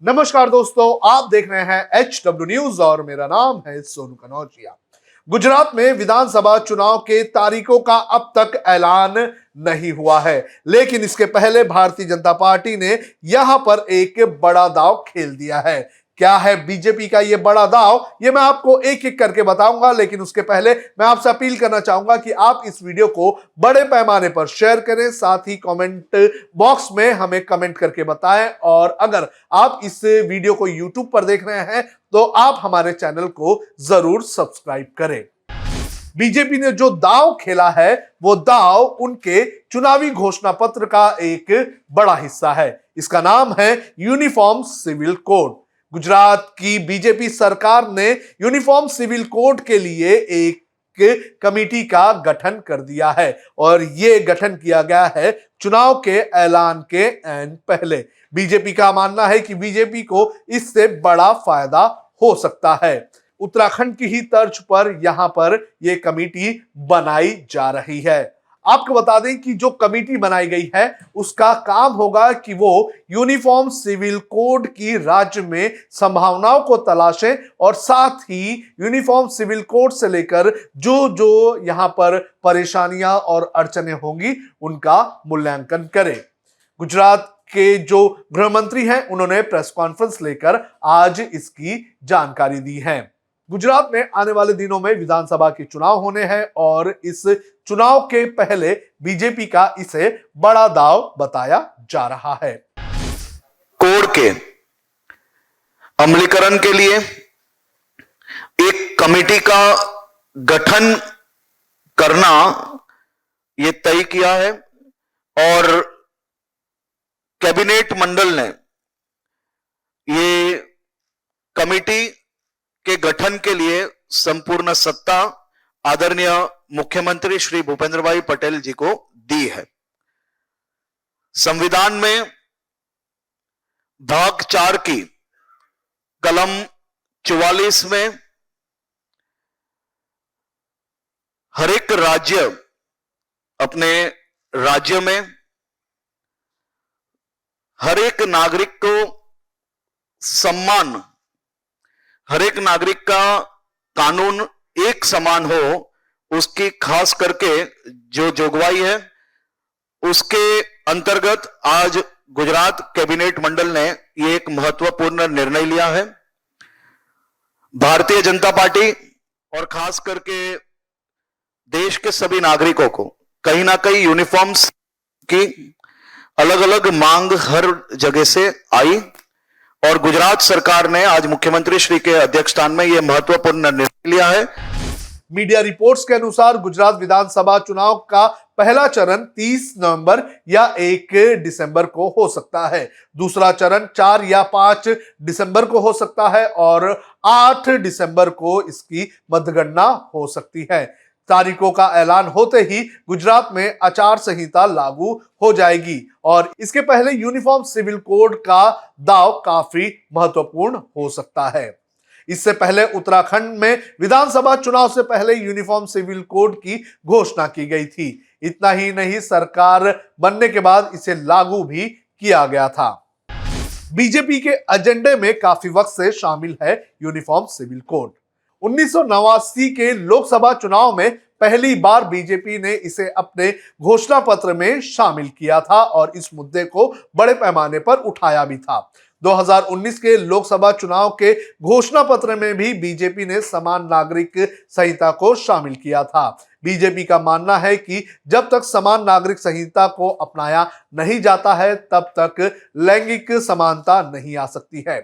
नमस्कार दोस्तों, आप देख रहे हैं HW न्यूज और मेरा नाम है सोनू कनौजिया। गुजरात में विधानसभा चुनाव के तारीखों का अब तक ऐलान नहीं हुआ है, लेकिन इसके पहले भारतीय जनता पार्टी ने यहां पर एक बड़ा दांव खेल दिया है। क्या है बीजेपी का ये बड़ा दांव, ये मैं आपको एक एक करके बताऊंगा, लेकिन उसके पहले मैं आपसे अपील करना चाहूंगा कि आप इस वीडियो को बड़े पैमाने पर शेयर करें, साथ ही कमेंट बॉक्स में हमें कमेंट करके बताएं। और अगर आप इस वीडियो को YouTube पर देख रहे हैं तो आप हमारे चैनल को जरूर सब्सक्राइब करें। बीजेपी ने जो दांव खेला है वो दांव उनके चुनावी घोषणा पत्र का एक बड़ा हिस्सा है। इसका नाम है यूनिफॉर्म सिविल कोड। गुजरात की बीजेपी सरकार ने यूनिफॉर्म सिविल कोड के लिए एक कमेटी का गठन कर दिया है और ये गठन किया गया है चुनाव के ऐलान के पहले। बीजेपी का मानना है कि बीजेपी को इससे बड़ा फायदा हो सकता है। उत्तराखंड की ही तर्ज पर यहां पर यह कमेटी बनाई जा रही है। आपको बता दें कि जो कमेटी बनाई गई है उसका काम होगा कि वो यूनिफॉर्म सिविल कोड की राज्य में संभावनाओं को तलाशें और साथ ही यूनिफॉर्म सिविल कोड से लेकर जो जो यहां पर परेशानियां और अड़चने होंगी उनका मूल्यांकन करें। गुजरात के जो गृह मंत्री हैं उन्होंने प्रेस कॉन्फ्रेंस लेकर आज इसकी जानकारी दी है। गुजरात में आने वाले दिनों में विधानसभा के चुनाव होने हैं और इस चुनाव के पहले बीजेपी का इसे बड़ा दांव बताया जा रहा है। कोड के अमलीकरण के लिए एक कमेटी का गठन करना यह तय किया है और कैबिनेट मंडल ने ये कमेटी के गठन के लिए संपूर्ण सत्ता आदरणीय मुख्यमंत्री श्री भूपेंद्र भाई पटेल जी को दी है। संविधान में भाग 4 की कलम 44 में हर एक राज्य अपने राज्य में हर एक नागरिक को सम्मान, हर एक नागरिक का कानून एक समान हो, उसकी खास करके जो जोगवाई है उसके अंतर्गत आज गुजरात कैबिनेट मंडल ने ये एक महत्वपूर्ण निर्णय लिया है। भारतीय जनता पार्टी और खास करके देश के सभी नागरिकों को कहीं ना कहीं यूनिफॉर्म्स की अलग अलग मांग हर जगह से आई और गुजरात सरकार ने आज मुख्यमंत्री श्री के अध्यक्षस्थान में यह महत्वपूर्ण निर्णय लिया है। मीडिया रिपोर्ट्स के अनुसार गुजरात विधानसभा चुनाव का पहला चरण 30 नवंबर या 1 दिसंबर को हो सकता है। दूसरा चरण 4 या 5 दिसंबर को हो सकता है और 8 दिसंबर को इसकी मतगणना हो सकती है। तारीखों का ऐलान होते ही गुजरात में आचार संहिता लागू हो जाएगी और इसके पहले यूनिफॉर्म सिविल कोड का दांव काफी महत्वपूर्ण हो सकता है। इससे पहले उत्तराखंड में विधानसभा चुनाव से पहले यूनिफॉर्म सिविल कोड की घोषणा की गई थी। इतना ही नहीं, सरकार बनने के बाद इसे लागू भी किया गया था। बीजेपी के एजेंडे में काफी वक्त से शामिल है यूनिफॉर्म सिविल कोड। 1989 के लोकसभा चुनाव में पहली बार बीजेपी ने इसे अपने घोषणा पत्र में शामिल किया था और इस मुद्दे को बड़े पैमाने पर उठाया भी था। 2019 के लोकसभा चुनाव के घोषणा पत्र में भी बीजेपी ने समान नागरिक संहिता को शामिल किया था। बीजेपी का मानना है कि जब तक समान नागरिक संहिता को अपनाया नहीं जाता है तब तक लैंगिक समानता नहीं आ सकती है।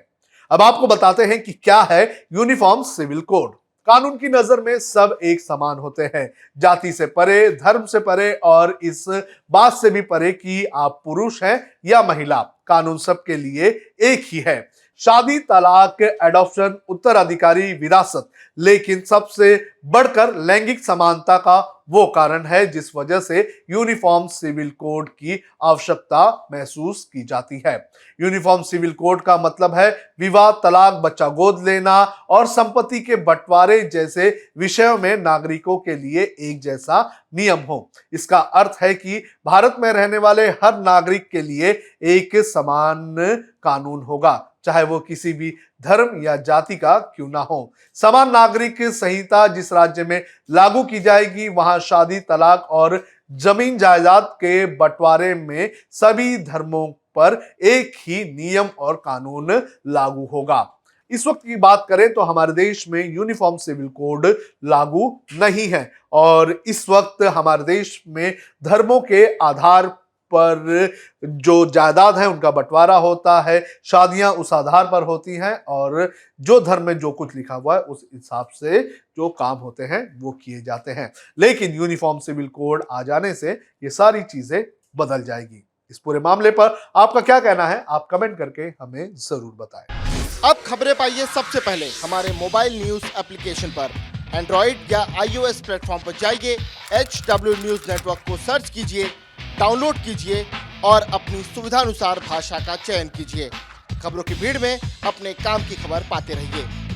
अब आपको बताते हैं कि क्या है यूनिफॉर्म सिविल कोड। कानून की नजर में सब एक समान होते हैं, जाति से परे, धर्म से परे और इस बात से भी परे कि आप पुरुष हैं या महिला, कानून सबके लिए एक ही है। शादी, तलाक, एडॉप्शन, उत्तराधिकारी, विरासत, लेकिन सबसे बढ़कर लैंगिक समानता का वो कारण है जिस वजह से यूनिफॉर्म सिविल कोड की आवश्यकता महसूस की जाती है। यूनिफॉर्म सिविल कोड का मतलब है विवाह, तलाक, बच्चा गोद लेना और संपत्ति के बंटवारे जैसे विषयों में नागरिकों के लिए एक जैसा नियम हो। इसका अर्थ है कि भारत में रहने वाले हर नागरिक के लिए एक समान कानून होगा। चाहे वो किसी भी धर्म या जाति का क्यों ना हो। समान नागरिक संहिता जिस राज्य में लागू की जाएगी, वहां शादी, तलाक और जमीन जायदाद के बंटवारे में सभी धर्मों पर एक ही नियम और कानून लागू होगा। इस वक्त की बात करें तो हमारे देश में यूनिफॉर्म सिविल कोड लागू नहीं है और इस वक्त हमारे देश में धर्मों के आधार पर जो जायदाद है उनका बंटवारा होता है, शादियां उस आधार पर होती हैं और जो धर्म में जो कुछ लिखा हुआ है उस हिसाब से जो काम होते हैं वो किए जाते हैं। लेकिन यूनिफॉर्म सिविल कोड आ जाने से ये सारी चीजें बदल जाएगी। इस पूरे मामले पर आपका क्या कहना है, आप कमेंट करके हमें जरूर बताएं। अब खबरें पाइए सबसे पहले हमारे मोबाइल न्यूज एप्लीकेशन पर। एंड्रॉइड या iOS प्लेटफॉर्म पर जाइए, HW न्यूज नेटवर्क को सर्च कीजिए, डाउनलोड कीजिए और अपनी सुविधानुसार भाषा का चयन कीजिए। खबरों की भीड़ में अपने काम की खबर पाते रहिए।